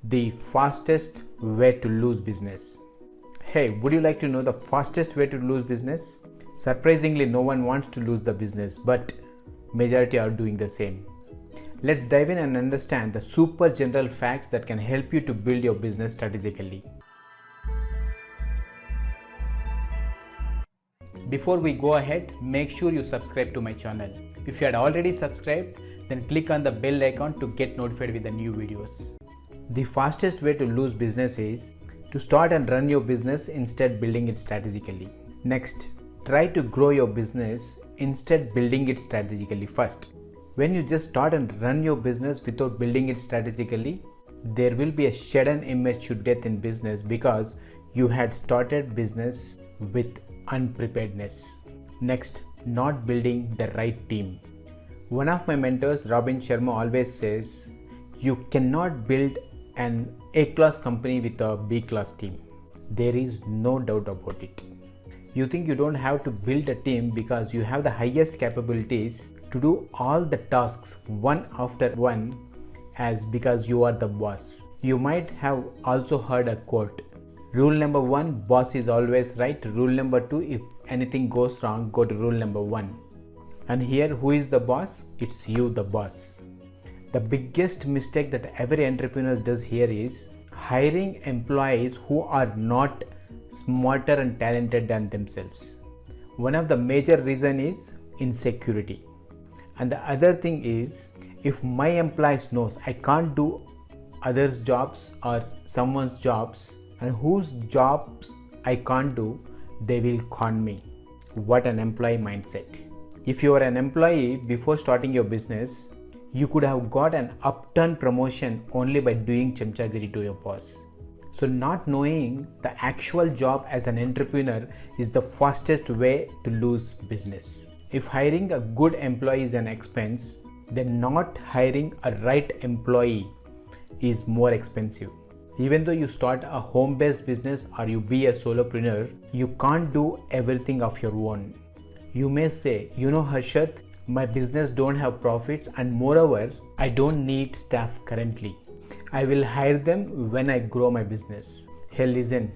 The fastest way to lose business. Hey, would you like to know the fastest way to lose business? Surprisingly, no one wants to lose the business, but majority are doing the same. Let's dive in and understand the super general facts that can help you to build your business strategically. Before we go ahead, make sure you subscribe to my channel. If you had already subscribed, then click on the bell icon to get notified with the new videos. The fastest way to lose business is to start and run your business instead building it strategically. Next, try to grow your business instead building it strategically first. When you just start and run your business without building it strategically, there will be a sudden immature death in business because you had started business with unpreparedness. Next, not building the right team. One of my mentors, Robin Sharma, always says, you cannot build an A-class company with a B-class team. There is no doubt about it. You think you don't have to build a team because you have the highest capabilities to do all the tasks one after one as because you are the boss. You might have also heard a quote, rule number 1, boss is always right. Rule number 2, if anything goes wrong, go to rule number 1. And here, who is the boss? It's you, the boss. The biggest mistake that every entrepreneur does here is hiring employees who are not smarter and talented than themselves. One of the major reasons is insecurity. And the other thing is, if my employees knows I can't do others' jobs or someone's jobs and whose jobs I can't do, they will con me. What an employee mindset. If you are an employee before starting your business, you could have got an upturn promotion only by doing chamchagiri to your boss. So not knowing the actual job as an entrepreneur is the fastest way to lose business. If hiring a good employee is an expense, then not hiring a right employee is more expensive. Even though you start a home-based business or you be a solopreneur, you can't do everything of your own. You may say, Harshad, my business don't have profits and moreover, I don't need staff currently. I will hire them when I grow my business. Hey, listen,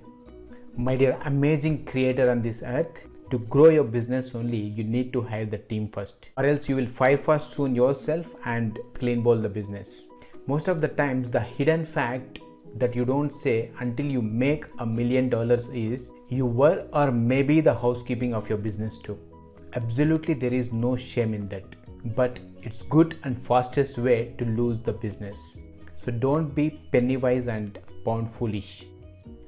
my dear amazing creator on this earth, to grow your business only, you need to hire the team first, or else you will fire first soon yourself and clean bowl the business. Most of the times, the hidden fact that you don't say until you make $1 million is you were or maybe the housekeeping of your business too. Absolutely, there is no shame in that, but it's good and fastest way to lose the business. So don't be penny wise and pound foolish.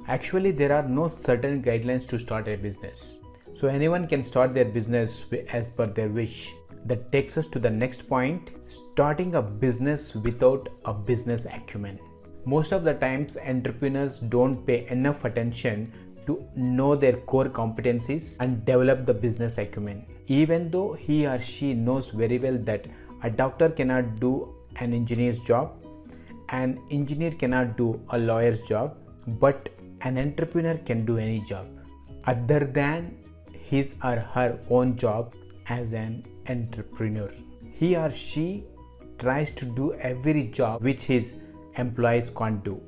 Actually, there are no certain guidelines to start a business. So anyone can start their business as per their wish. That takes us to the next point, starting a business without a business acumen. Most of the times, entrepreneurs don't pay enough attention to know their core competencies and develop the business acumen. Even though he or she knows very well that a doctor cannot do an engineer's job, an engineer cannot do a lawyer's job, but an entrepreneur can do any job other than his or her own job as an entrepreneur. He or she tries to do every job which his employees can't do,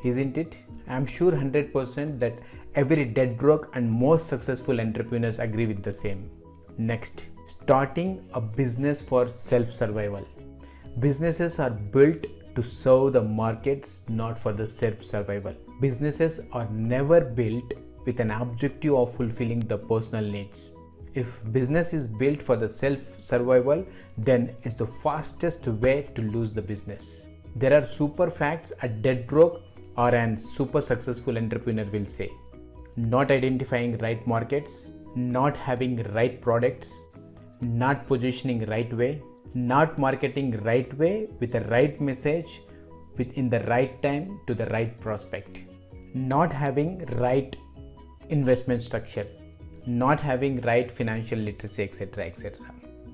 isn't it? I'm sure 100% that every dead broke and most successful entrepreneurs agree with the same. Next, starting a business for self-survival. Businesses are built to serve the markets, not for the self-survival. Businesses are never built with an objective of fulfilling the personal needs. If business is built for the self-survival, then it's the fastest way to lose the business. There are super facts a dead broke or an super successful entrepreneur will say. Not identifying right markets, not having right products, not positioning right way, not marketing right way with the right message within the right time to the right prospect, not having right investment structure, not having right financial literacy, etc., etc.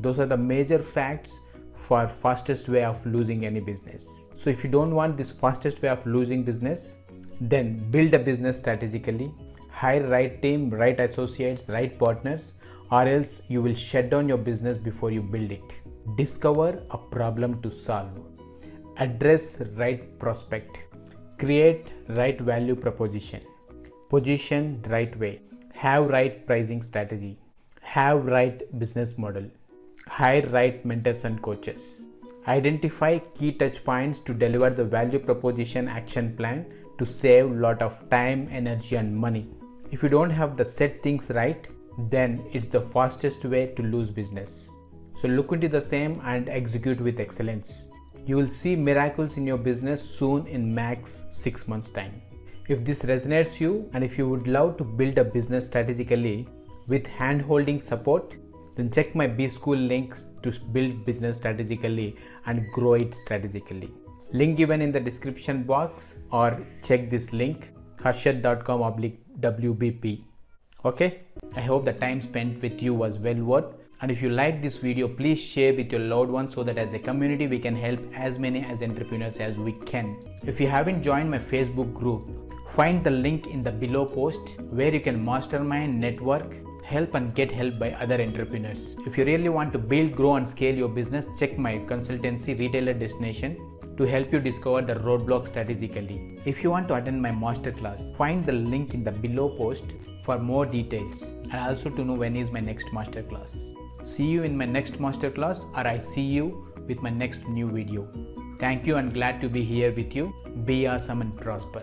Those are the major facts for fastest way of losing any business. So if you don't want this fastest way of losing business, then build a business strategically, hire right team, right associates, right partners, or else you will shut down your business before you build it. Discover a problem to solve, address right prospect, Create right value proposition. Position right way. Have right pricing strategy. Have right business model. Hire right mentors and coaches. Identify key touch points to deliver the value proposition action plan to save a lot of time, energy and money. If you don't have the set things right, then it's the fastest way to lose business. So look into the same and execute with excellence. You will see miracles in your business soon in max 6 months time. If this resonates you and if you would love to build a business strategically with hand-holding support, then check my B-School links to build business strategically and grow it strategically. Link given in the description box or check this link harshad.com/WBP. Okay, I hope the time spent with you was well worth. And if you like this video, please share with your loved ones so that as a community we can help as many as entrepreneurs as we can. If you haven't joined my Facebook group, find the link in the below post where you can mastermind, network, help and get help by other entrepreneurs. If you really want to build, grow and scale your business, check my consultancy Retailer Destination to help you discover the roadblocks strategically. If you want to attend my masterclass, find the link in the below post for more details and also to know when is my next masterclass. See you in my next masterclass, or I see you with my next new video. Thank you and glad to be here with you. Be awesome and prosper.